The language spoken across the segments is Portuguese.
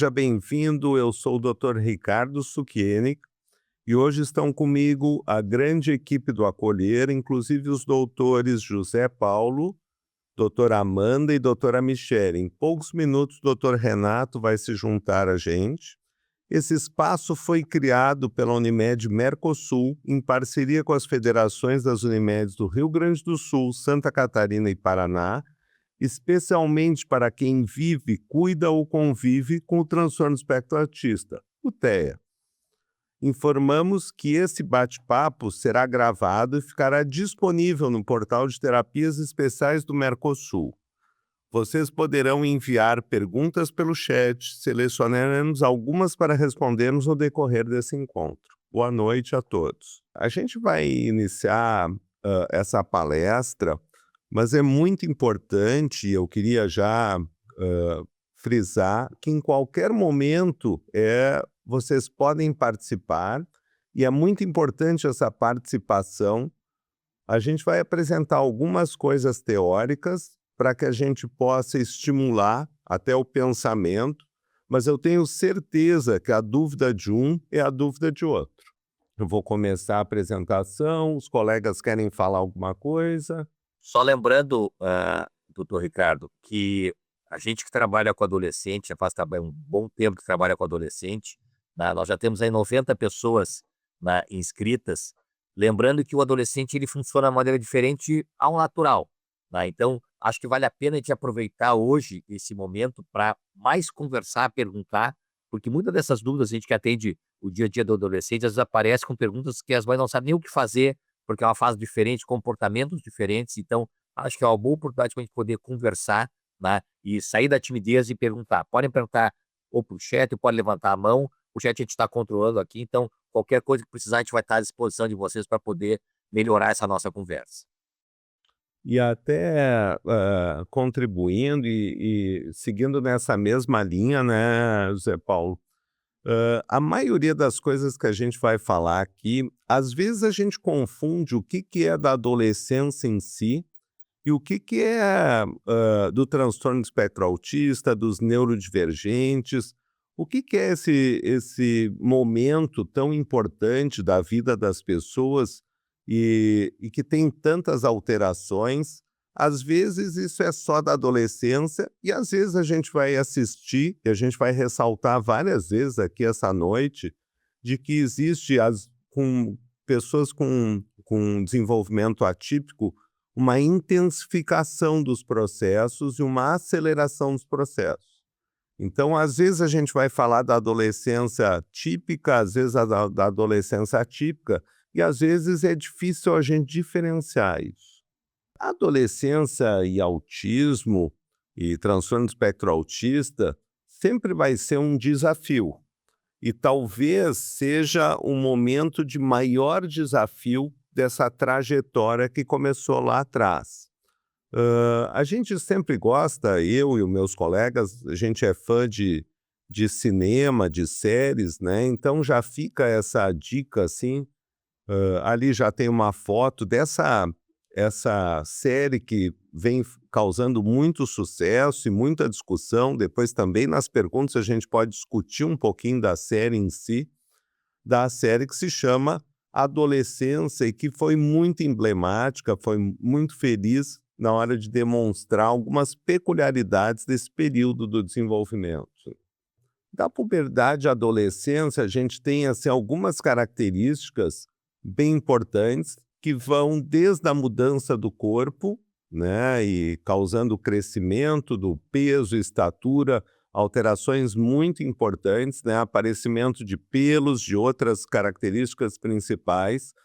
Seja bem-vindo, eu sou o Dr. Ricardo Succhieni e hoje estão comigo a grande equipe do Acolher, inclusive os doutores José Paulo, doutora Amanda e doutora Michele. Em poucos minutos, o doutor Renato vai se juntar a gente. Esse espaço foi criado pela Unimed Mercosul, em parceria com as federações das Unimedes do Rio Grande do Sul, Santa Catarina e Paraná, especialmente para quem vive, cuida ou convive com o transtorno do espectro autista, o TEA. Informamos que esse bate-papo será gravado e ficará disponível no portal de terapias especiais do Mercosul. Vocês poderão enviar perguntas pelo chat, selecionaremos algumas para respondermos no decorrer desse encontro. Boa noite a todos. A gente vai iniciar essa palestra, mas é muito importante, eu queria já frisar, que em qualquer momento vocês podem participar, e é muito importante essa participação. A gente vai apresentar algumas coisas teóricas para que a gente possa estimular até o pensamento, mas eu tenho certeza que a dúvida de um é a dúvida de outro. Eu vou começar a apresentação, os colegas querem falar alguma coisa? Só lembrando, doutor Ricardo, que a gente que trabalha com adolescente, já faz também um bom tempo que trabalha com adolescente, né, nós já temos aí 90 pessoas, né, inscritas, lembrando que o adolescente ele funciona de maneira diferente ao natural, né, então acho que vale a pena a gente aproveitar hoje esse momento para mais conversar, perguntar, porque muitas dessas dúvidas a gente que atende o dia a dia do adolescente, às vezes aparece com perguntas que as mães não sabem nem o que fazer, porque é uma fase diferente, comportamentos diferentes, então acho que é uma boa oportunidade para a gente poder conversar, né, e sair da timidez e perguntar. Podem perguntar ou para o chat, ou pode levantar a mão, o chat a gente está controlando aqui, então qualquer coisa que precisar a gente vai estar à disposição de vocês para poder melhorar essa nossa conversa. E até contribuindo e seguindo nessa mesma linha, né, José Paulo? A maioria das coisas que a gente vai falar aqui, às vezes a gente confunde o que é da adolescência em si e o que é do transtorno do espectro autista, dos neurodivergentes. O que é esse momento tão importante da vida das pessoas e que tem tantas alterações? Às vezes isso é só da adolescência e às vezes a gente vai assistir, e a gente vai ressaltar várias vezes aqui essa noite, de que existe com pessoas com desenvolvimento atípico, uma intensificação dos processos e uma aceleração dos processos. Então, às vezes a gente vai falar da adolescência típica, às vezes da adolescência atípica, e às vezes é difícil a gente diferenciar isso. A adolescência e autismo e transtorno do espectro autista sempre vai ser um desafio. E talvez seja o momento de maior desafio dessa trajetória que começou lá atrás. A gente sempre gosta, eu e os meus colegas, a gente é fã de cinema, de séries, né? Então já fica essa dica assim. Ali já tem uma foto essa série que vem causando muito sucesso e muita discussão. Depois também nas perguntas a gente pode discutir um pouquinho da série em si, da série que se chama Adolescência e que foi muito emblemática, foi muito feliz na hora de demonstrar algumas peculiaridades desse período do desenvolvimento. Da puberdade à adolescência, a gente tem assim, algumas características bem importantes que vão desde a mudança do corpo, né, e causando o crescimento do peso e estatura, alterações muito importantes, né, aparecimento de pelos, de outras características principais,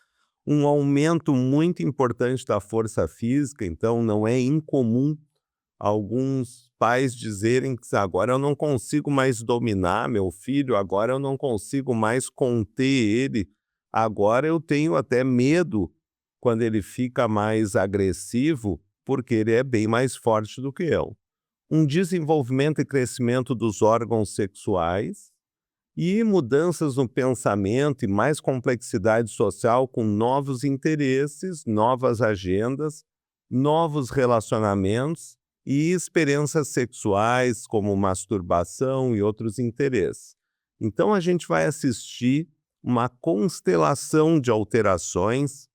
um aumento muito importante da força física, então não é incomum alguns pais dizerem que agora eu não consigo mais dominar meu filho, agora eu não consigo mais conter ele, agora eu tenho até medo quando ele fica mais agressivo, porque ele é bem mais forte do que eu. Um desenvolvimento e crescimento dos órgãos sexuais e mudanças no pensamento e mais complexidade social com novos interesses, novas agendas, novos relacionamentos e experiências sexuais, como masturbação e outros interesses. Então, a gente vai assistir uma constelação de alterações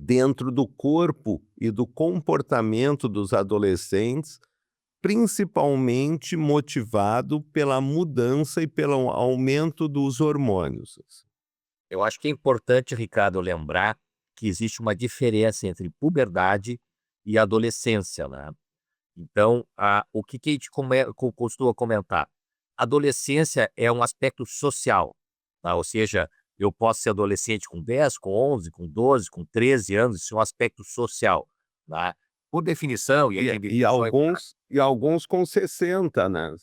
dentro do corpo e do comportamento dos adolescentes, principalmente motivado pela mudança e pelo aumento dos hormônios. Eu acho que é importante, Ricardo, lembrar que existe uma diferença entre puberdade e adolescência, né? Então, o que a gente costuma comentar? Adolescência é um aspecto social, tá? Ou seja, eu posso ser adolescente com 10, com 11, com 12, com 13 anos, isso é um aspecto social, tá? Por definição, e aí tem E definições. alguns com 60, né?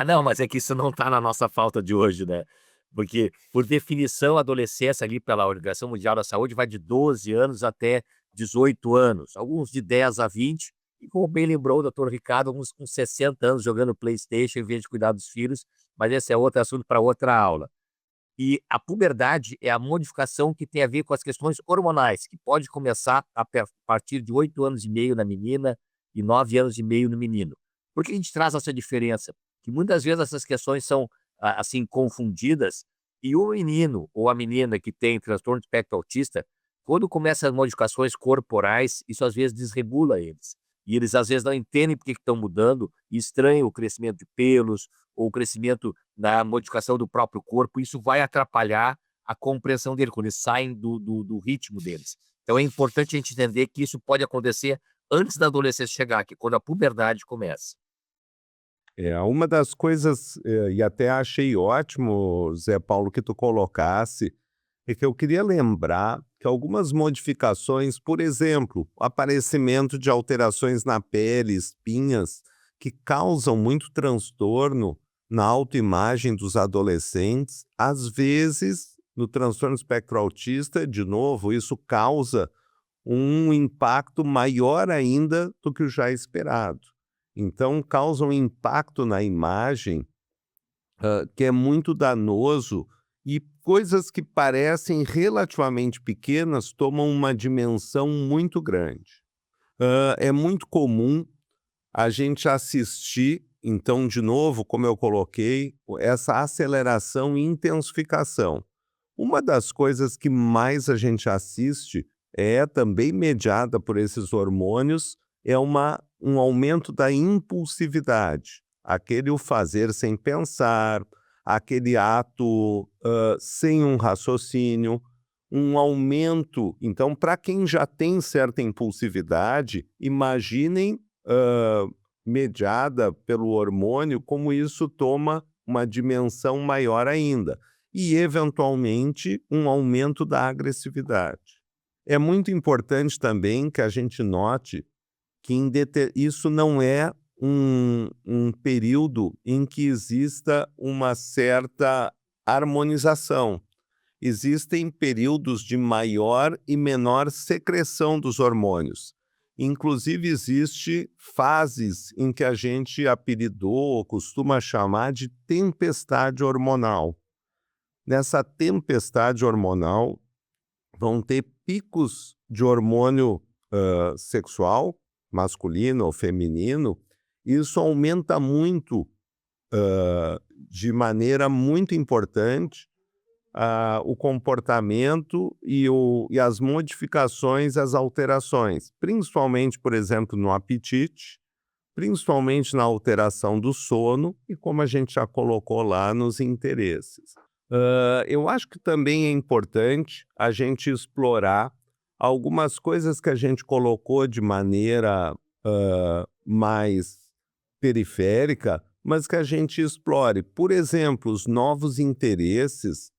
Não, mas é que isso não está na nossa pauta de hoje, né. Porque, por definição, a adolescência ali pela Organização Mundial da Saúde vai de 12 anos até 18 anos, alguns de 10 a 20, e como bem lembrou o doutor Ricardo, alguns com 60 anos jogando PlayStation em vez de cuidar dos filhos, mas esse é outro assunto para outra aula. E a puberdade é a modificação que tem a ver com as questões hormonais, que pode começar partir de 8 anos e meio na menina e 9 anos e meio no menino. Por que a gente traz essa diferença? Que muitas vezes essas questões são, assim, confundidas, e o menino ou a menina que tem transtorno de espectro autista, quando começa as modificações corporais, isso às vezes desregula eles. E eles às vezes não entendem por que estão mudando, e estranham o crescimento de pelos, ou o crescimento da modificação do próprio corpo, isso vai atrapalhar a compreensão dele, quando eles saem do ritmo deles. Então é importante a gente entender que isso pode acontecer antes da adolescência chegar, que é quando a puberdade começa. Uma das coisas, e até achei ótimo, Zé Paulo, que tu colocasse, é que eu queria lembrar que algumas modificações, por exemplo, o aparecimento de alterações na pele, espinhas, que causam muito transtorno na autoimagem dos adolescentes, às vezes, no transtorno espectro autista, de novo, isso causa um impacto maior ainda do que o já esperado. Então, causa um impacto na imagem, que é muito danoso, e coisas que parecem relativamente pequenas tomam uma dimensão muito grande. É muito comum a gente assistir, então, de novo, como eu coloquei, essa aceleração e intensificação. Uma das coisas que mais a gente assiste é também mediada por esses hormônios, é um aumento da impulsividade, aquele o fazer sem pensar, aquele ato sem um raciocínio, um aumento. Então, para quem já tem certa impulsividade, imaginem mediada pelo hormônio, como isso toma uma dimensão maior ainda. E, eventualmente, um aumento da agressividade. É muito importante também que a gente note que isso não é um período em que exista uma certa harmonização. Existem períodos de maior e menor secreção dos hormônios. Inclusive, existe fases em que a gente apelidou ou costuma chamar de tempestade hormonal. Nessa tempestade hormonal, vão ter picos de hormônio sexual, masculino ou feminino. Isso aumenta muito, de maneira muito importante, o comportamento e as modificações, as alterações, principalmente, por exemplo, no apetite, principalmente na alteração do sono e, como a gente já colocou lá, nos interesses. Eu acho que também é importante a gente explorar algumas coisas que a gente colocou de maneira mais periférica, mas que a gente explore. Por exemplo, os novos interesses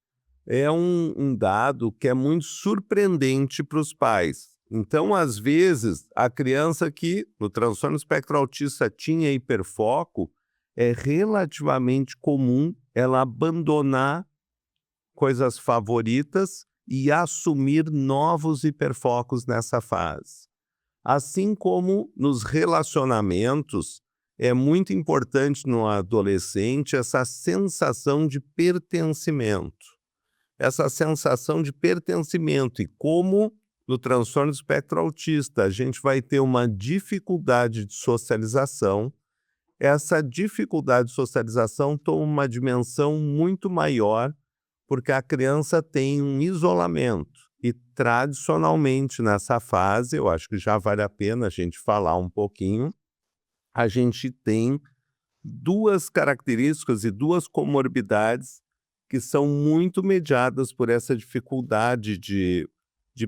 é um dado que é muito surpreendente para os pais. Então, às vezes, a criança que no transtorno espectro autista tinha hiperfoco, é relativamente comum ela abandonar coisas favoritas e assumir novos hiperfocos nessa fase. Assim como nos relacionamentos, é muito importante no adolescente essa sensação de pertencimento. Essa sensação de pertencimento e como no transtorno do espectro autista, a gente vai ter uma dificuldade de socialização. Essa dificuldade de socialização toma uma dimensão muito maior, porque a criança tem um isolamento. E tradicionalmente nessa fase, eu acho que já vale a pena a gente falar um pouquinho, a gente tem duas características e duas comorbidades que são muito mediadas por essa dificuldade de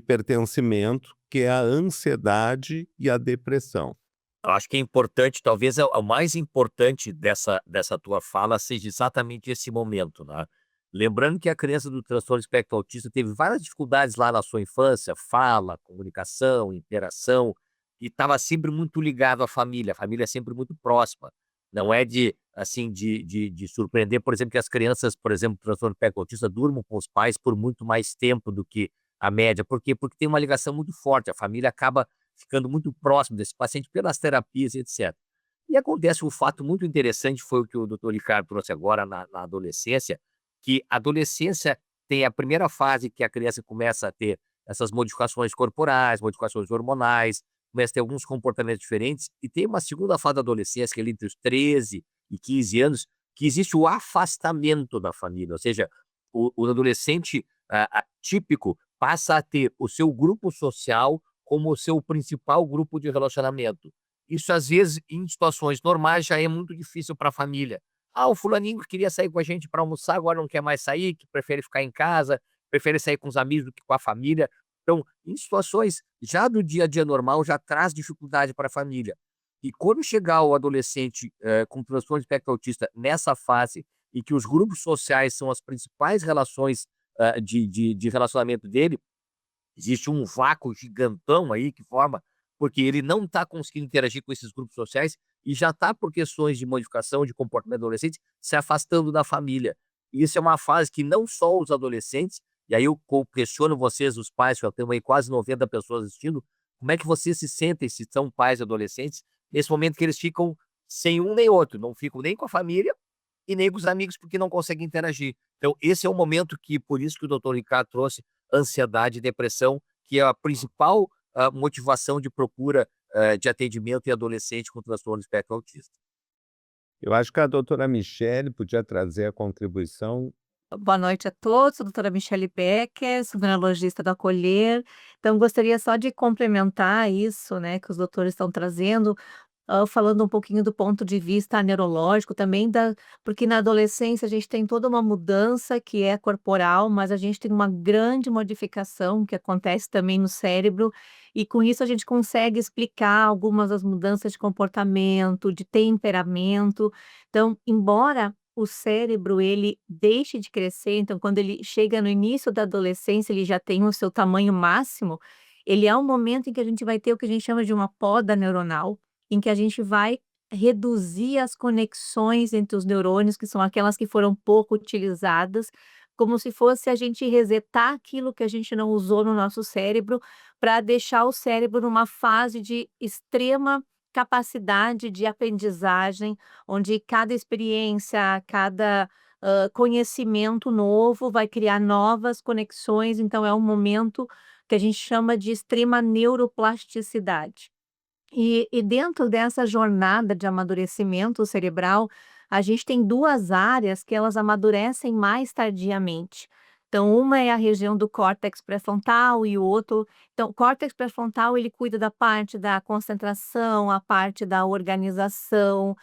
pertencimento, que é a ansiedade e a depressão. Eu acho que é importante, talvez o mais importante dessa tua fala seja exatamente esse momento, né. Lembrando que a criança do transtorno espectro autista teve várias dificuldades lá na sua infância, fala, comunicação, interação, e estava sempre muito ligado à família, a família é sempre muito próxima. Não é de, assim, de surpreender, por exemplo, que as crianças, por exemplo, do transtorno espectro autista durmam com os pais por muito mais tempo do que a média. Por quê? Porque tem uma ligação muito forte, a família acaba ficando muito próximo desse paciente pelas terapias e etc. E acontece um fato muito interessante, foi o que o doutor Ricardo trouxe agora na adolescência, que a adolescência tem a primeira fase que a criança começa a ter essas modificações corporais, modificações hormonais, começa a ter alguns comportamentos diferentes, e tem uma segunda fase da adolescência, que é ali entre os 13 e 15 anos, que existe o afastamento da família, ou seja, o adolescente típico passa a ter o seu grupo social como o seu principal grupo de relacionamento. Isso, às vezes, em situações normais, já é muito difícil para a família. Ah, o fulaninho que queria sair com a gente para almoçar, agora não quer mais sair, que prefere ficar em casa, prefere sair com os amigos do que com a família. Então, em situações já do dia a dia normal, já traz dificuldade para a família. E quando chegar o adolescente com transtorno de espectro autista nessa fase, e que os grupos sociais são as principais relações de relacionamento dele, existe um vácuo gigantão aí que forma, porque ele não está conseguindo interagir com esses grupos sociais e já está, por questões de modificação de comportamento adolescente, se afastando da família. E isso é uma fase que não só os adolescentes, e aí eu questiono vocês, os pais, que eu tenho aí quase 90 pessoas assistindo, como é que vocês se sentem, se são pais adolescentes, nesse momento que eles ficam sem um nem outro, não ficam nem com a família e nem com os amigos, porque não conseguem interagir. Então, esse é o momento que, por isso que o doutor Ricardo trouxe ansiedade e depressão, que é a principal motivação de procura de atendimento em adolescente com transtorno de espectro autista. Eu acho que a doutora Michele podia trazer a contribuição. Boa noite a todos, sou a doutora Michele Becker, sou neurologista do Acolher. Então, gostaria só de complementar isso, né, que os doutores estão trazendo, falando um pouquinho do ponto de vista neurológico também porque na adolescência a gente tem toda uma mudança que é corporal, mas a gente tem uma grande modificação que acontece também no cérebro, e com isso a gente consegue explicar algumas das mudanças de comportamento, de temperamento. Então, embora o cérebro ele deixe de crescer, então quando ele chega no início da adolescência, ele já tem o seu tamanho máximo, ele é um momento em que a gente vai ter o que a gente chama de uma poda neuronal, em que a gente vai reduzir as conexões entre os neurônios, que são aquelas que foram pouco utilizadas, como se fosse a gente resetar aquilo que a gente não usou no nosso cérebro, para deixar o cérebro numa fase de extrema capacidade de aprendizagem, onde cada experiência, cada conhecimento novo vai criar novas conexões, então é um momento que a gente chama de extrema neuroplasticidade. E dentro dessa jornada de amadurecimento cerebral, a gente tem 2 áreas que elas amadurecem mais tardiamente. Então, uma é a região do córtex pré-frontal e o outro, então, o córtex pré-frontal ele cuida da parte da concentração, a parte da organização,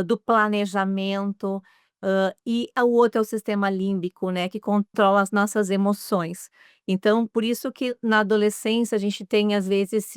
do planejamento, e o outro é o sistema límbico, né, que controla as nossas emoções. Então, por isso que na adolescência a gente tem às vezes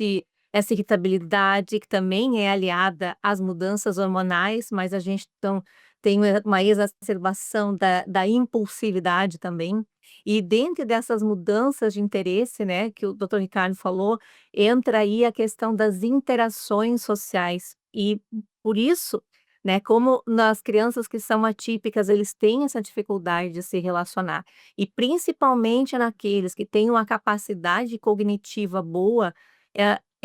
essa irritabilidade que também é aliada às mudanças hormonais, mas a gente então tem uma exacerbação da impulsividade também. E dentro dessas mudanças de interesse, né, que o doutor Ricardo falou, entra aí a questão das interações sociais. E por isso, né, como nas crianças que são atípicas, eles têm essa dificuldade de se relacionar, e principalmente naqueles que têm uma capacidade cognitiva boa,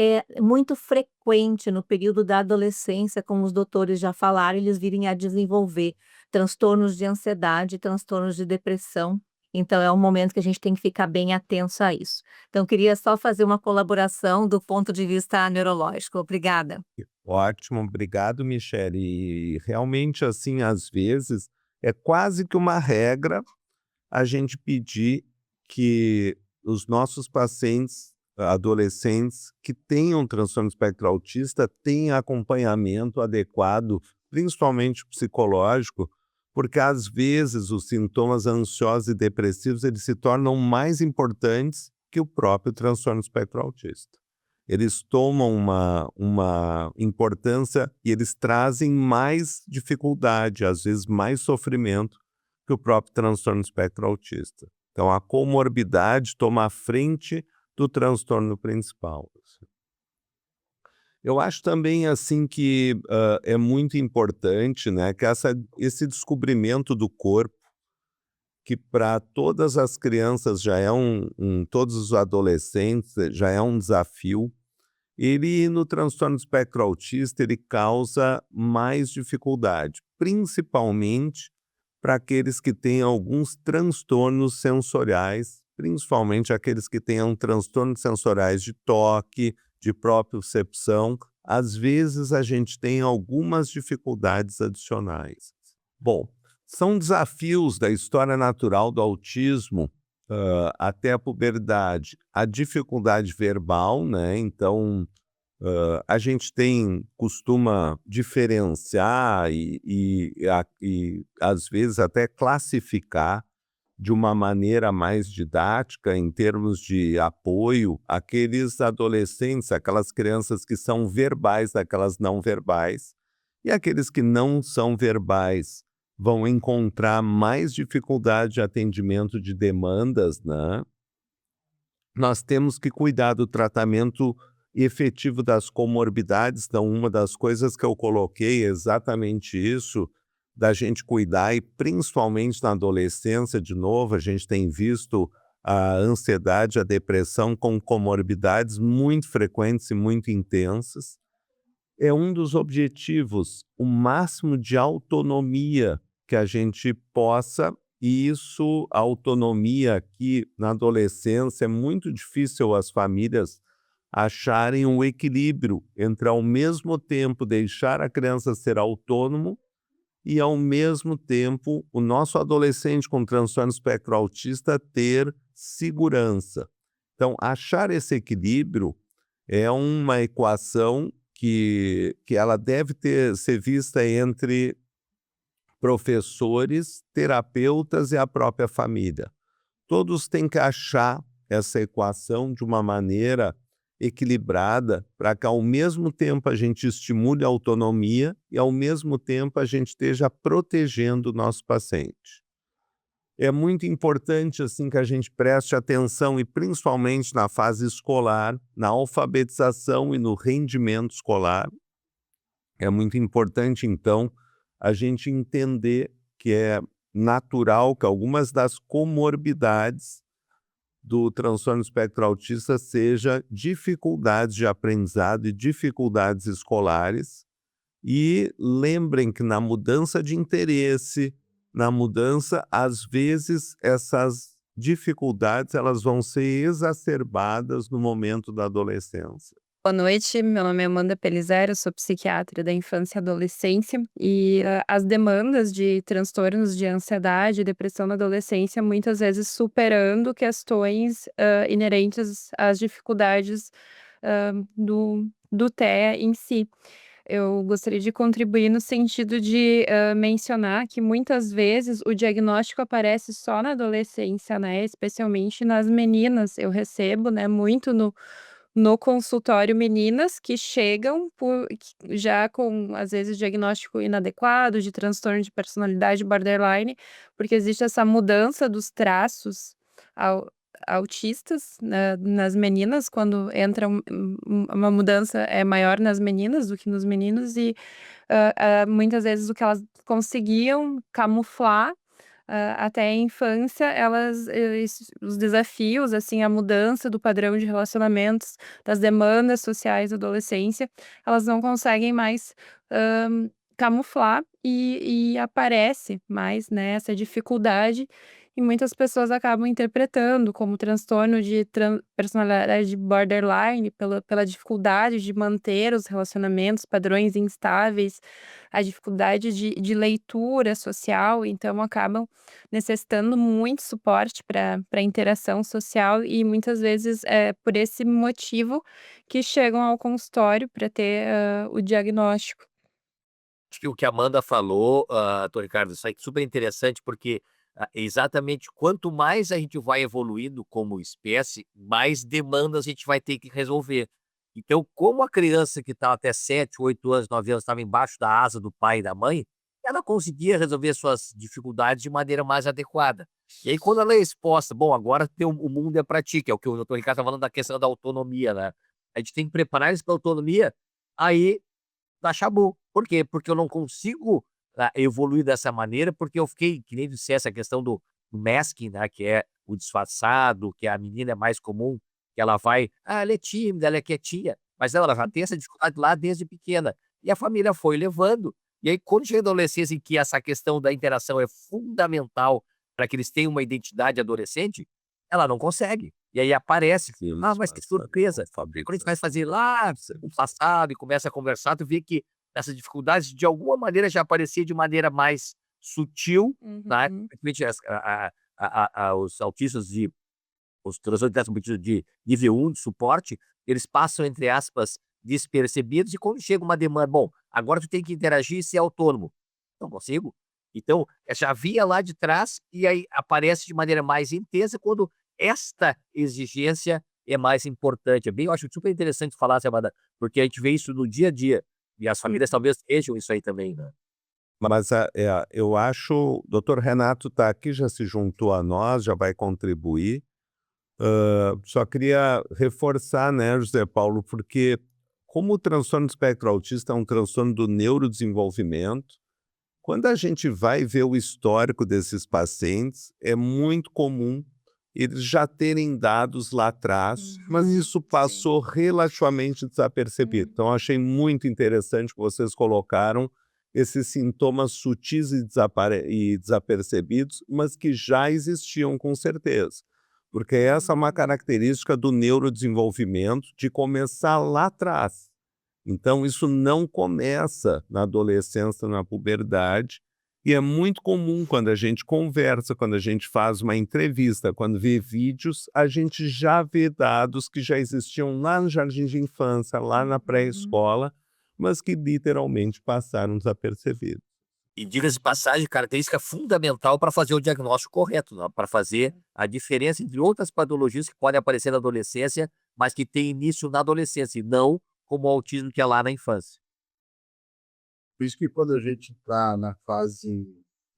é muito frequente no período da adolescência, como os doutores já falaram, eles virem a desenvolver transtornos de ansiedade, transtornos de depressão. Então é um momento que a gente tem que ficar bem atento a isso. Então queria só fazer uma colaboração do ponto de vista neurológico. Obrigada. Ótimo, obrigado, Michele. E realmente, assim, às vezes, é quase que uma regra a gente pedir que os nossos pacientes adolescentes que tenham transtorno espectro autista tenham acompanhamento adequado, principalmente psicológico, porque às vezes os sintomas ansiosos e depressivos eles se tornam mais importantes que o próprio transtorno espectro autista. Eles tomam uma importância e eles trazem mais dificuldade, às vezes mais sofrimento que o próprio transtorno espectro autista. Então, a comorbidade toma a frente do transtorno principal. Eu acho também assim que é muito importante, né, que esse descobrimento do corpo, que para todas as crianças já é todos os adolescentes já é um desafio. Ele, no transtorno espectro autista, ele causa mais dificuldade, principalmente para aqueles que têm alguns transtornos sensoriais, principalmente aqueles que tenham transtornos sensoriais de toque, de propriocepção. Às vezes a gente tem algumas dificuldades adicionais. Bom, são desafios da história natural do autismo até a puberdade, a dificuldade verbal, né? Então, a gente costuma diferenciar e às vezes até classificar de uma maneira mais didática, em termos de apoio, aqueles adolescentes, aquelas crianças que são verbais, daquelas não verbais, e aqueles que não são verbais vão encontrar mais dificuldade de atendimento de demandas, né? Nós temos que cuidar do tratamento efetivo das comorbidades. Então, uma das coisas que eu coloquei é exatamente isso, da gente cuidar, e principalmente na adolescência, de novo, a gente tem visto a ansiedade, a depressão com comorbidades muito frequentes e muito intensas. É um dos objetivos, o máximo de autonomia que a gente possa, e isso, a autonomia aqui na adolescência, é muito difícil as famílias acharem um equilíbrio entre, ao mesmo tempo, deixar a criança ser autônomo e, ao mesmo tempo, o nosso adolescente com transtorno espectro autista ter segurança. Então, achar esse equilíbrio é uma equação que ela deve ser vista entre professores, terapeutas e a própria família. Todos têm que achar essa equação de uma maneira equilibrada para que, ao mesmo tempo, a gente estimule a autonomia e, ao mesmo tempo, a gente esteja protegendo o nosso paciente. É muito importante assim que a gente preste atenção, e principalmente na fase escolar, na alfabetização e no rendimento escolar. É muito importante, então, a gente entender que é natural que algumas das comorbidades do transtorno espectro autista seja dificuldades de aprendizado e dificuldades escolares. E lembrem que na mudança de interesse, na mudança, às vezes essas dificuldades elas vão ser exacerbadas no momento da adolescência. Boa noite, meu nome é Amanda Pelizero, eu sou psiquiatra da infância e adolescência e as demandas de transtornos de ansiedade e depressão na adolescência muitas vezes superando questões inerentes às dificuldades do TEA em si. Eu gostaria de contribuir no sentido de mencionar que muitas vezes o diagnóstico aparece só na adolescência, né? Especialmente nas meninas. Eu recebo, né, muito no consultório meninas que chegam já com, às vezes, diagnóstico inadequado de transtorno de personalidade borderline, porque existe essa mudança dos traços au autistas nas meninas, quando entra uma mudança é maior nas meninas do que nos meninos e, muitas vezes o que elas conseguiam camuflar até a infância, os desafios, assim, a mudança do padrão de relacionamentos, das demandas sociais da adolescência, elas não conseguem mais, camuflar e aparece mais, né, essa dificuldade e muitas pessoas acabam interpretando como transtorno de personalidade borderline pela dificuldade de manter os relacionamentos, padrões instáveis, a dificuldade de leitura social, então acabam necessitando muito suporte para interação social e muitas vezes é por esse motivo que chegam ao consultório para ter, o diagnóstico. Acho que o que a Amanda falou, doutor Ricardo, isso aí é super interessante, porque exatamente quanto mais a gente vai evoluindo como espécie, mais demandas a gente vai ter que resolver. Então, como a criança que estava até 7, 8 anos, 9 anos, estava embaixo da asa do pai e da mãe, ela conseguia resolver suas dificuldades de maneira mais adequada. E aí, quando ela é exposta, bom, agora o mundo é para ti, que é o que o doutor Ricardo está falando da questão da autonomia, né? A gente tem que preparar eles para autonomia, aí dá chabu. Por quê? Porque eu não consigo, evoluir dessa maneira, porque eu fiquei, que nem disse essa questão do masking, né, que é o disfarçado, que a menina é mais comum, que ela vai: "Ah, ela é tímida, ela é quietinha", mas não, ela já tem essa dificuldade lá desde pequena. E a família foi levando, e aí quando chega a adolescência em que essa questão da interação é fundamental para que eles tenham uma identidade adolescente, ela não consegue. E aí aparece: "Ah, mas que surpresa". Quando a gente vai fazer lá o passado e começa a conversar, tu vê que essas dificuldades, de alguma maneira, já aparecia de maneira mais sutil, né, Uhum. principalmente os autistas os transtornos de nível 1 de suporte, eles passam, entre aspas, despercebidos, e quando chega uma demanda: "Bom, agora tu tem que interagir e ser autônomo". Não consigo. Então, já vinha lá de trás, e aí aparece de maneira mais intensa quando esta exigência é mais importante. É bem, eu acho super interessante falar, Samada, porque a gente vê isso no dia a dia, e as famílias talvez vejam isso aí também, né. Mas eu acho, o doutor Renato está aqui, já se juntou a nós, já vai contribuir. Só queria reforçar, né, José Paulo, porque como o transtorno do espectro autista é um transtorno do neurodesenvolvimento, quando a gente vai ver o histórico desses pacientes, é muito comum eles já terem dados lá atrás, mas Uhum. isso Sim. passou relativamente desapercebido. Então, achei muito interessante que vocês colocaram esses sintomas sutis e desapercebidos, mas que já existiam com certeza. Porque essa é uma característica do neurodesenvolvimento de começar lá atrás. Então, isso não começa na adolescência, na puberdade, e é muito comum quando a gente conversa, quando a gente faz uma entrevista, quando vê vídeos, a gente já vê dados que já existiam lá no jardim de infância, lá na Uhum. pré-escola, mas que literalmente passaram desapercebidos. E diga-se de passagem, característica fundamental para fazer o diagnóstico correto, né, para fazer a diferença entre outras patologias que podem aparecer na adolescência, mas que têm início na adolescência, e não como o autismo que é lá na infância. Por isso que quando a gente está na fase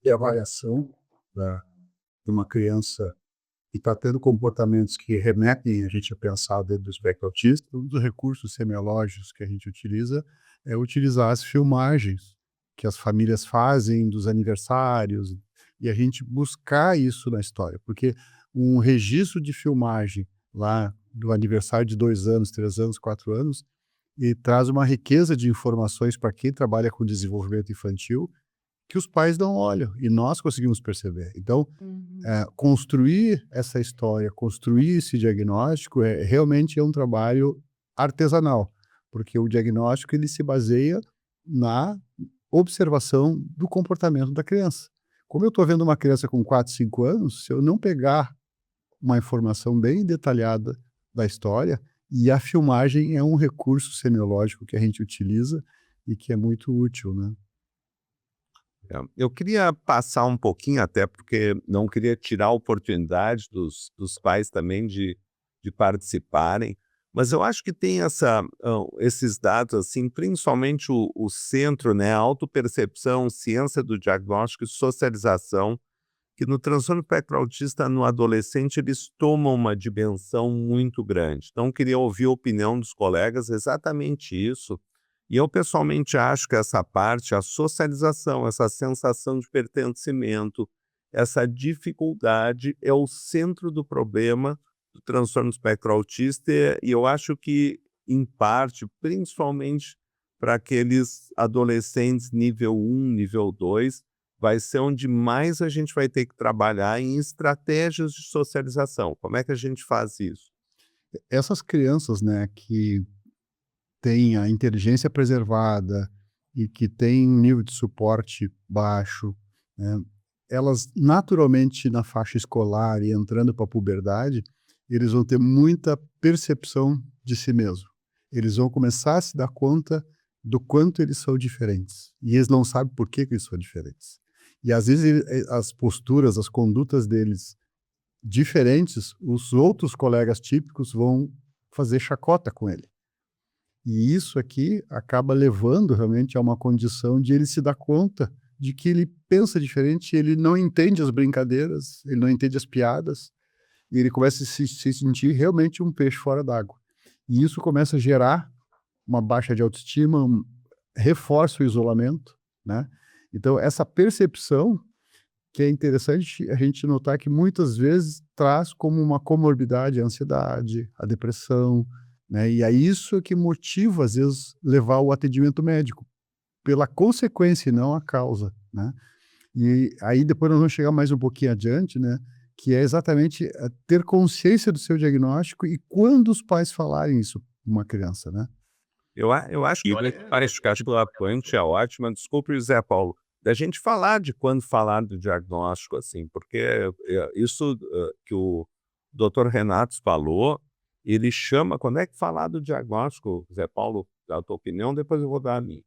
de avaliação da de uma criança e está tendo comportamentos que remetem a gente a pensar dentro do espectro autista, um dos recursos semiológicos que a gente utiliza é utilizar as filmagens que as famílias fazem dos aniversários, e a gente buscar isso na história, porque um registro de filmagem lá do aniversário de 2 anos, 3 anos, 4 anos, e traz uma riqueza de informações para quem trabalha com desenvolvimento infantil, que os pais não olham, e nós conseguimos perceber. Então, Uhum. construir essa história, construir esse diagnóstico realmente é um trabalho artesanal, porque o diagnóstico ele se baseia na observação do comportamento da criança. Como eu estou vendo uma criança com 4, 5 anos, se eu não pegar uma informação bem detalhada da história, e a filmagem é um recurso semiológico que a gente utiliza e que é muito útil, né. Eu queria passar um pouquinho, até porque não queria tirar a oportunidade dos pais também de participarem, mas eu acho que tem esses dados, assim, principalmente o centro, né, autopercepção, ciência do diagnóstico e socialização, que no transtorno espectro autista no adolescente eles tomam uma dimensão muito grande. Então, queria ouvir a opinião dos colegas exatamente isso. E eu pessoalmente acho que essa parte, a socialização, essa sensação de pertencimento, essa dificuldade é o centro do problema do transtorno espectro autista, e eu acho que, em parte, principalmente para aqueles adolescentes nível 1, nível 2, vai ser onde mais a gente vai ter que trabalhar em estratégias de socialização. Como é que a gente faz isso? Essas crianças, né, que têm a inteligência preservada e que têm um nível de suporte baixo, né, elas naturalmente na faixa escolar e entrando para a puberdade, eles vão ter muita percepção de si mesmo. Eles vão começar a se dar conta do quanto eles são diferentes. E eles não sabem por que eles são diferentes. E às vezes as posturas, as condutas deles diferentes, os outros colegas típicos vão fazer chacota com ele. E isso aqui acaba levando realmente a uma condição de ele se dar conta de que ele pensa diferente, ele não entende as brincadeiras, ele não entende as piadas, e ele começa a se sentir realmente um peixe fora d'água. E isso começa a gerar uma baixa de autoestima, reforça o isolamento, né? Então essa percepção que é interessante a gente notar que muitas vezes traz como uma comorbidade a ansiedade, a depressão, né? E é isso que motiva, às vezes, levar o atendimento médico, pela consequência e não a causa, né? E aí depois nós vamos chegar mais um pouquinho adiante, né? Que é exatamente ter consciência do seu diagnóstico e quando os pais falarem isso para uma criança, né? Eu acho que a ponte é ótima. Desculpe, Zé Paulo, da gente falar de quando falar do diagnóstico, assim, porque isso que o doutor Renato falou, ele chama, quando é que falar do diagnóstico, Zé Paulo, dá a tua opinião, depois eu vou dar a minha.